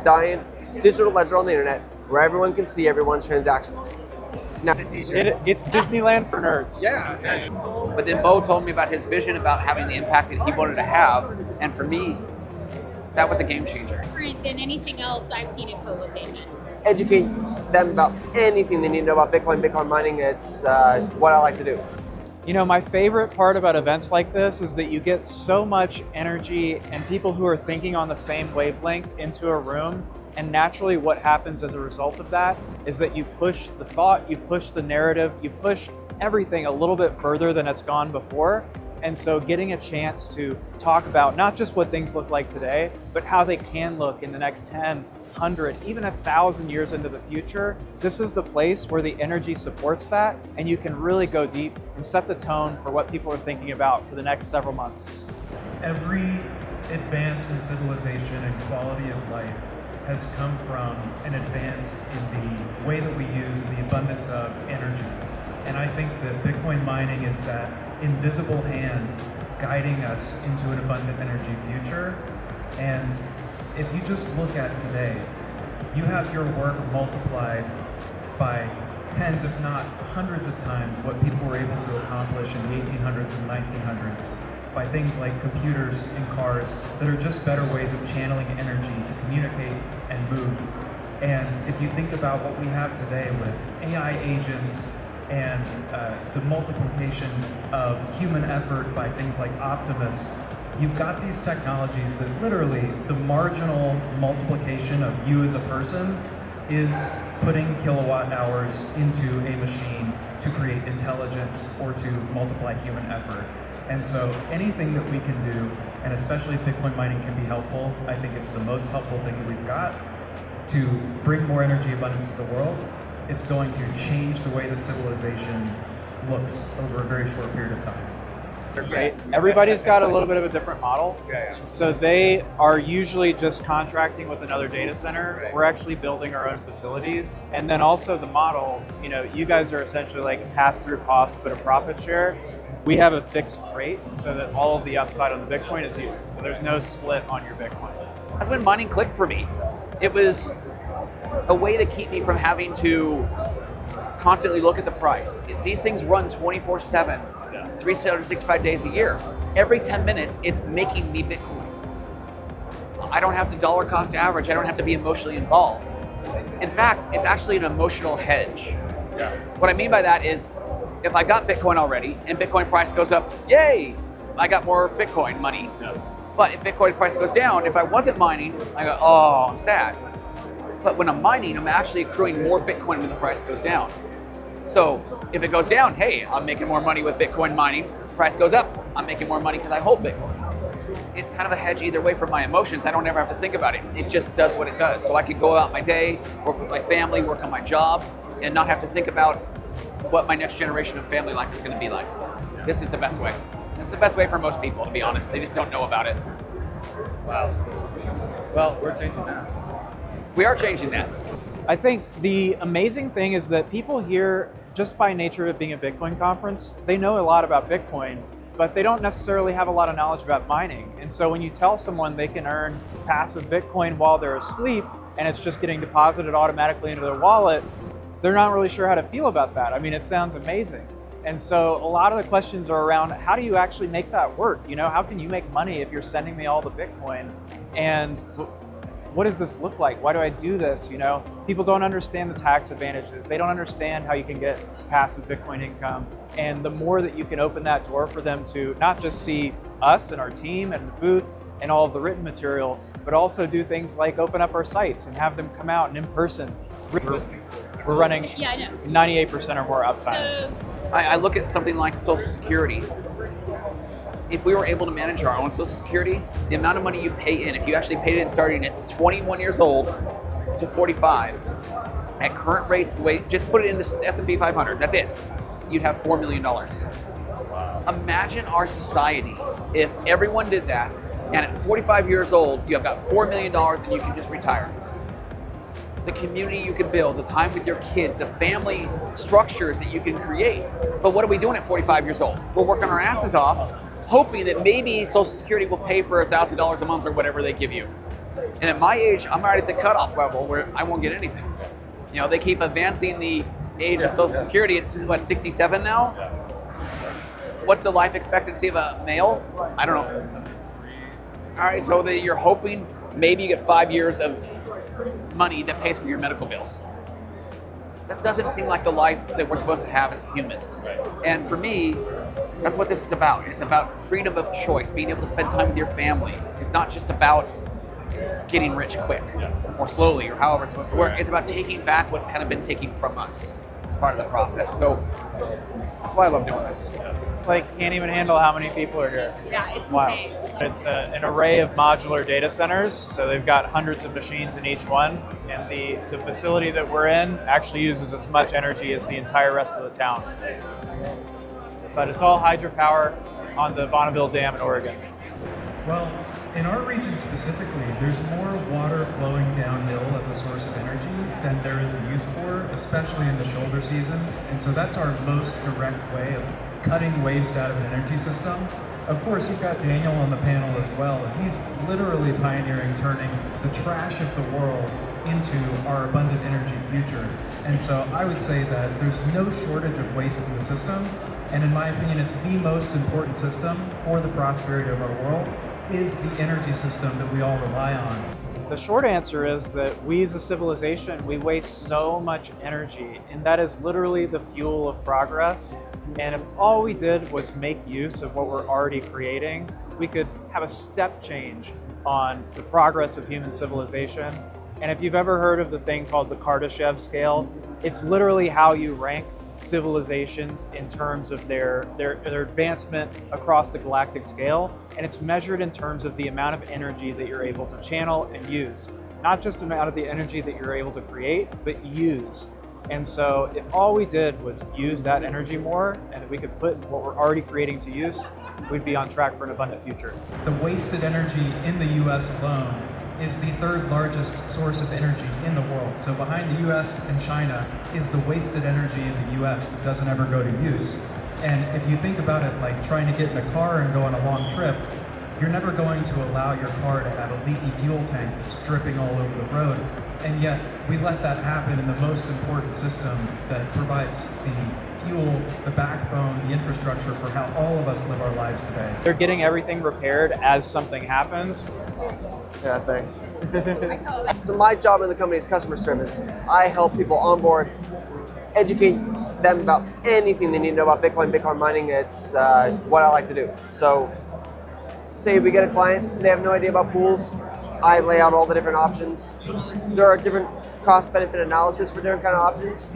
giant digital ledger on the internet where everyone can see everyone's transactions. Now, It's Disneyland for nerds. Yeah. But then Beau told me about his vision about having the impact that he wanted to have, and for me, that was a game changer. Different than anything else I've seen in co-location. educate them about anything they need to know about Bitcoin mining. It's what I like to do. You know, my favorite part about events like this is that you get so much energy and people who are thinking on the same wavelength into a room. And naturally what happens as a result of that is that you push the thought, you push the narrative, you push everything a little bit further than it's gone before. And so getting a chance to talk about not just what things look like today, but how they can look in the next 10, 100, even 1,000 years into the future, this is the place where the energy supports that, and you can really go deep and set the tone for what people are thinking about for the next several months. Every advance in civilization and quality of life has come from an advance in the way that we use the abundance of energy. And I think that Bitcoin mining is that invisible hand guiding us into an abundant energy future. And if you just look at today, you have your work multiplied by tens, if not hundreds of times what people were able to accomplish in the 1800s and 1900s by things like computers and cars that are just better ways of channeling energy to communicate and move. And if you think about what we have today with AI agents and the multiplication of human effort by things like Optimus, you've got these technologies that literally the marginal multiplication of you as a person is putting kilowatt hours into a machine to create intelligence or to multiply human effort. And so anything that we can do, and especially if Bitcoin mining can be helpful, I think it's the most helpful thing that we've got to bring more energy abundance to the world. It's going to change the way that civilization looks over a very short period of time. Right? Everybody's got a little bit of a different model. So they are usually just contracting with another data center. We're actually building our own facilities. And then also the model, you know, you guys are essentially like a pass-through cost, but a profit share. We have a fixed rate so that all of the upside on the Bitcoin is you. So there's no split on your Bitcoin. That's when mining clicked for me. It was a way to keep me from having to constantly look at the price. These things run 24/7, 365 days a year. Every 10 minutes, it's making me Bitcoin. I don't have to dollar cost average. I don't have to be emotionally involved. In fact, it's actually an emotional hedge. What I mean by that is, if I got Bitcoin already and Bitcoin price goes up, yay, I got more Bitcoin money. But if Bitcoin price goes down, if I wasn't mining, I go, oh, I'm sad. But when I'm mining, I'm actually accruing more Bitcoin when the price goes down. So if it goes down, hey, I'm making more money with Bitcoin mining. Price goes up, I'm making more money because I hold Bitcoin. It's kind of a hedge either way for my emotions. I don't ever have to think about it. It just does what it does. So I could go out my day, work with my family, work on my job, and not have to think about what my next generation of family life is going to be like. This is the best way. It's the best way for most people, to be honest. They just don't know about it. Wow. Well, we're changing that. We are changing that. I think the amazing thing is that people here, just by nature of it being a Bitcoin conference, they know a lot about Bitcoin, but they don't necessarily have a lot of knowledge about mining. And so when you tell someone they can earn passive Bitcoin while they're asleep, and it's just getting deposited automatically into their wallet, they're not really sure how to feel about that. I mean, it sounds amazing. And so a lot of the questions are around, how do you actually make that work? You know, how can you make money if you're sending me all the Bitcoin? And what does this look like? Why do I do this? You know, people don't understand the tax advantages. They don't understand how you can get passive Bitcoin income. And the more that you can open that door for them to not just see us and our team and the booth and all of the written material, but also do things like open up our sites and have them come out and in person. We're running 98% or more uptime. I look at something like Social Security. If we were able to manage our own Social Security, the amount of money you pay in, if you actually paid it in starting at 21 years old to 45, at current rates, the way, just put it in the S&P 500, that's it. You'd have $4 million. Wow. Imagine our society if everyone did that, and at 45 years old, you have got $4 million and you can just retire. The community you can build, the time with your kids, the family structures that you can create. But what are we doing at 45 years old? We're working our asses off, hoping that maybe Social Security will pay for $1,000 a month or whatever they give you. And at my age, I'm already at the cutoff level where I won't get anything. They keep advancing the age of Social Security. It's what, 67 now? What's the life expectancy of a male? I don't know. All right, so you're hoping maybe you get 5 years of money that pays for your medical bills. That doesn't seem like the life that we're supposed to have as humans. And for me, that's what this is about. It's about freedom of choice, being able to spend time with your family. It's not just about getting rich quick or slowly or however it's supposed to work. It's about taking back what's kind of been taken from us as part of the process. So that's why I love doing this. Like, can't even handle how many people are here. Yeah, it's Wow. insane. It's an array of modular data centers, so they've got hundreds of machines in each one, and the facility that we're in actually uses as much energy as the entire rest of the town. But it's all hydropower on the Bonneville Dam in Oregon. Well, in our region specifically, there's more water flowing downhill as a source of energy than there is a use for, especially in the shoulder seasons. And so that's our most direct way of cutting waste out of an energy system. Of course, you've got Daniel on the panel as well, and he's literally pioneering turning the trash of the world into our abundant energy future. And so I would say that there's no shortage of waste in the system, and in my opinion, it's the most important system for the prosperity of our world is the energy system that we all rely on. The short answer is that we as a civilization, we waste so much energy, and that is literally the fuel of progress. And if all we did was make use of what we're already creating, we could have a step change on the progress of human civilization. And if you've ever heard of the thing called the Kardashev scale, it's literally how you rank civilizations in terms of their advancement across the galactic scale, and it's measured in terms of the amount of energy that you're able to channel and use. Not just the amount of the energy that you're able to create, but use. And so if all we did was use that energy more, and we could put what we're already creating to use, we'd be on track for an abundant future. The wasted energy in the US alone is the third largest source of energy in the world. So behind the US and China is the wasted energy in the US that doesn't ever go to use. And if you think about it like trying to get in a car and go on a long trip, you're never going to allow your car to have a leaky fuel tank that's dripping all over the road. And yet we let that happen in the most important system that provides the fuel, the backbone, the infrastructure for how all of us live our lives today. They're getting everything repaired as something happens. Yeah, thanks. So my job in the company is customer service. I help people onboard, educate them about anything they need to know about Bitcoin mining. It's what I like to do. So say we get a client, they have no idea about pools, I lay out all the different options. There are different cost-benefit analysis for different kind of options.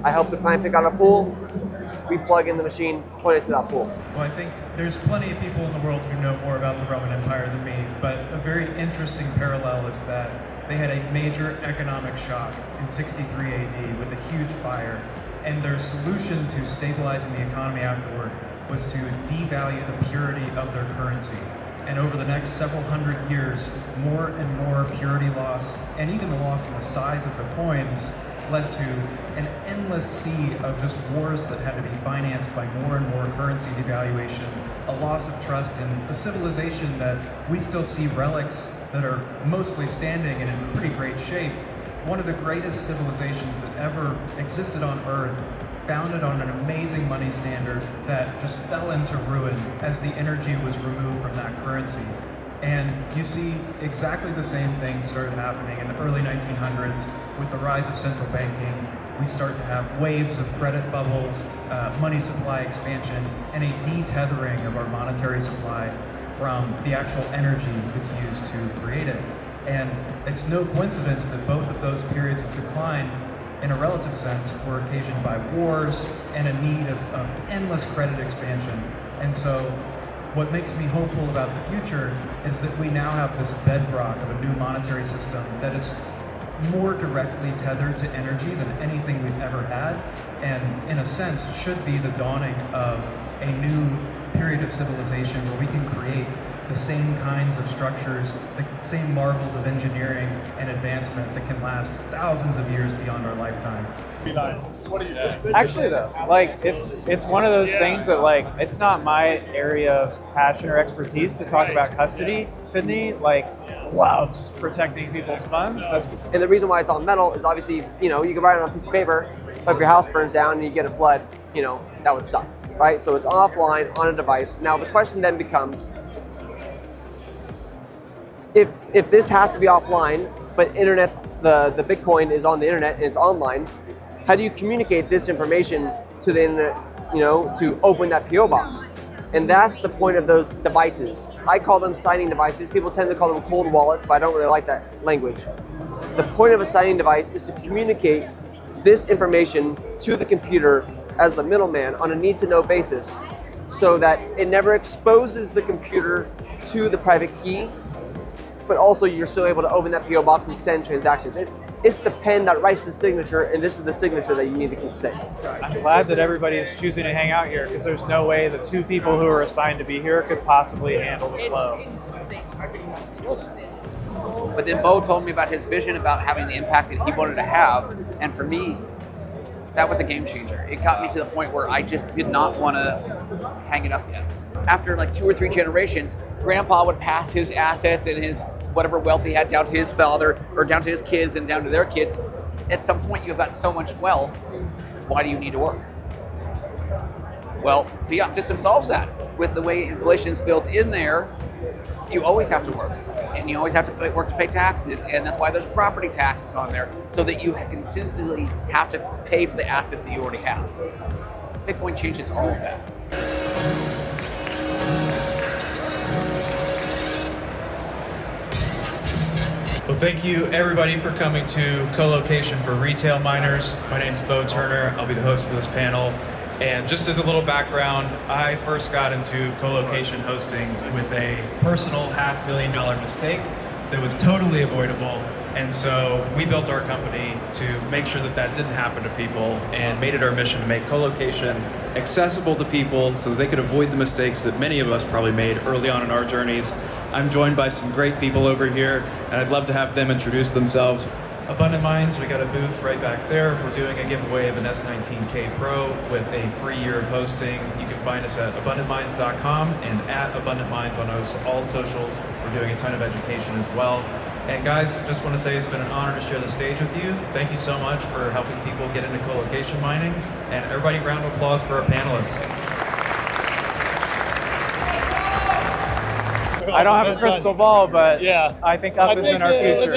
I help the client pick out a pool, we plug in the machine, point it to that pool. Well, I think there's plenty of people in the world who know more about the Roman Empire than me, but a very interesting parallel is that they had a major economic shock in 63 AD with a huge fire, and their solution to stabilizing the economy afterward was to devalue the purity of their currency. And over the next several hundred years, more and more purity loss, and even the loss in the size of the coins, led to an endless sea of just wars that had to be financed by more and more currency devaluation, a loss of trust in a civilization that we still see relics that are mostly standing and in pretty great shape. One of the greatest civilizations that ever existed on Earth, founded on an amazing money standard that just fell into ruin as the energy was removed from that currency. And you see exactly the same thing started happening in the early 1900s with the rise of central banking. We start to have waves of credit bubbles, money supply expansion, and a detethering of our monetary supply from the actual energy that's used to create it. And it's no coincidence that both of those periods of decline, in a relative sense, were occasioned by wars and a need of endless credit expansion. And so what makes me hopeful about the future is that we now have this bedrock of a new monetary system that is more directly tethered to energy than anything we've ever had, and in a sense should be the dawning of a new period of civilization where we can create the same kinds of structures, the same marvels of engineering and advancement that can last thousands of years beyond our lifetime. What do you think? Actually though, like it's one of those things that like it's not my area of passion or expertise to talk about custody, Sydney. Like loves protecting people's funds. And the reason why it's on metal is obviously, you can write it on a piece of paper, but if your house burns down and you get a flood, that would suck, right? So it's offline on a device. Now the question then becomes, if this has to be offline, but the Bitcoin is on the internet and it's online, how do you communicate this information to the internet, to open that PO box? And that's the point of those devices. I call them signing devices. People tend to call them cold wallets, but I don't really like that language. The point of a signing device is to communicate this information to the computer as the middleman on a need-to-know basis, so that it never exposes the computer to the private key, but also you're still able to open that PO box and send transactions. It's the pen that writes the signature, and this is the signature that you need to keep safe. I'm glad that everybody is choosing to hang out here, because there's no way the two people who are assigned to be here could possibly handle the flow. It's insane. But then Beau told me about his vision about having the impact that he wanted to have, and for me, that was a game changer. It got me to the point where I just did not want to hang it up yet. After like 2 or 3 generations, Grandpa would pass his assets and his whatever wealth he had down to his father, or down to his kids and down to their kids. At some point, you've got so much wealth, why do you need to work? Well, fiat system solves that. With the way inflation is built in there, you always have to work, and you always have to work to pay taxes, and that's why there's property taxes on there, so that you consistently have to pay for the assets that you already have. Bitcoin changes all of that. Well, thank you everybody for coming to Co-Location for Retail Miners. My name's Beau Turner. I'll be the host of this panel. And just as a little background, I first got into co-location hosting with a personal $500,000 mistake that was totally avoidable. And so we built our company to make sure that that didn't happen to people, and made it our mission to make co-location accessible to people so that they could avoid the mistakes that many of us probably made early on in our journeys. I'm joined by some great people over here, and I'd love to have them introduce themselves. Abundant Minds, we got a booth right back there. We're doing a giveaway of an S19K Pro with a free year of hosting. You can find us at abundantminds.com and at Abundant Minds on all socials. We're doing a ton of education as well. And guys, just want to say it's been an honor to share the stage with you. Thank you so much for helping people get into co-location mining. And everybody, round of applause for our panelists. I don't have a crystal ball, but I think up is in our future.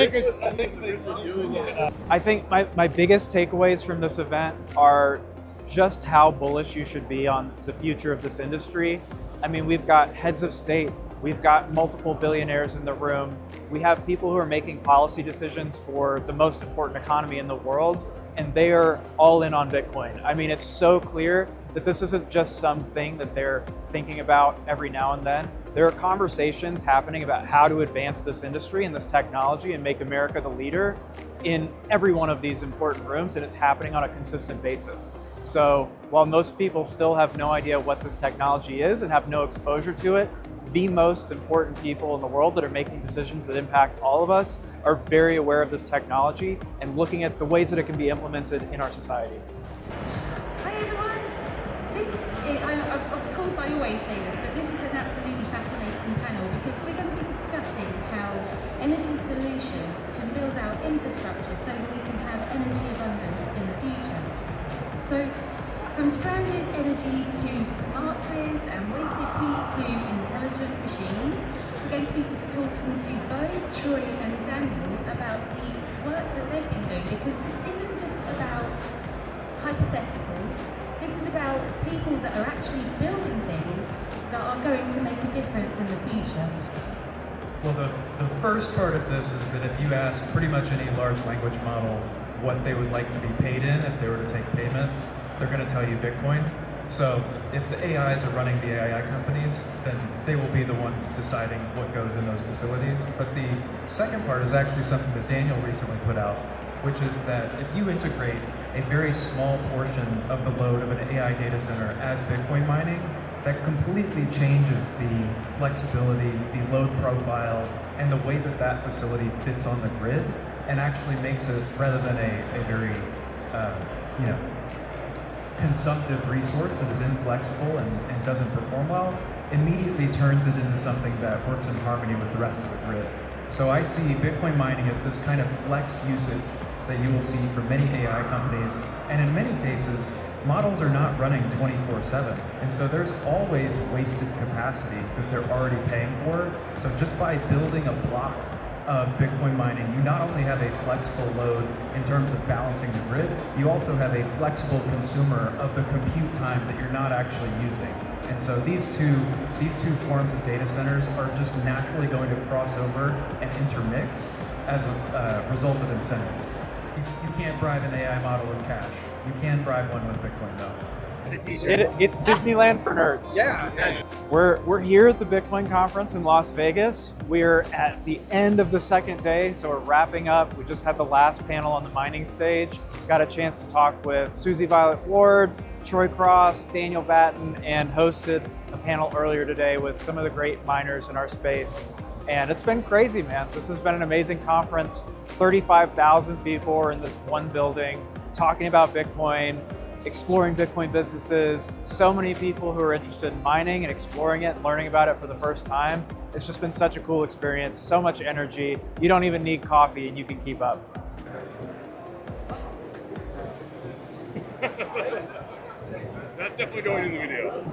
I think my biggest takeaways from this event are just how bullish you should be on the future of this industry. I mean, we've got heads of state, we've got multiple billionaires in the room, we have people who are making policy decisions for the most important economy in the world, and they are all in on Bitcoin. I mean, it's so clear that this isn't just something that they're thinking about every now and then. There are conversations happening about how to advance this industry and this technology and make America the leader in every one of these important rooms, and it's happening on a consistent basis. So while most people still have no idea what this technology is and have no exposure to it, the most important people in the world that are making decisions that impact all of us are very aware of this technology and looking at the ways that it can be implemented in our society. Hi everyone. Of course I always say this, but this is an absolutely fascinating panel because we're going to be discussing how energy solutions can build out infrastructure so that we can have energy abundance in the future. So from stranded energy to smart grids and wasted heat to intelligent machines, we're going to be just talking to Beau, Troy and Daniel about the work that they've been doing, because this isn't just about hypotheticals. This is about people that are actually building things that are going to make a difference in the future. Well, the first part of this is that if you ask pretty much any large language model what they would like to be paid in if they were to take payment, they're going to tell you Bitcoin. So if the AIs are running the AI companies, then they will be the ones deciding what goes in those facilities. But the second part is actually something that Daniel recently put out, which is that if you integrate a very small portion of the load of an AI data center as Bitcoin mining, that completely changes the flexibility, the load profile, and the way that that facility fits on the grid, and actually makes it, rather than a very consumptive resource that is inflexible and doesn't perform well, immediately turns it into something that works in harmony with the rest of the grid. So I see Bitcoin mining as this kind of flex usage that you will see from many AI companies. And in many cases, models are not running 24/7. And so there's always wasted capacity that they're already paying for. So just by building a block of Bitcoin mining, you not only have a flexible load in terms of balancing the grid, you also have a flexible consumer of the compute time that you're not actually using. And so these two forms of data centers are just naturally going to cross over and intermix as a result of incentives. You can't bribe an AI model with cash. You can bribe one with Bitcoin though. It's a t-shirt. It's Disneyland for nerds. Yeah. We're here at the Bitcoin conference in Las Vegas. We're at the end of the second day, so we're wrapping up. We just had the last panel on the mining stage. Got a chance to talk with Susie Violet Ward, Troy Cross, Daniel Batten, and hosted a panel earlier today with some of the great miners in our space. And it's been crazy, man. This has been an amazing conference. 35,000 people are in this one building talking about Bitcoin, exploring Bitcoin businesses. So many people who are interested in mining and exploring it and learning about it for the first time. It's just been such a cool experience, so much energy. You don't even need coffee and you can keep up. That's definitely going in the video.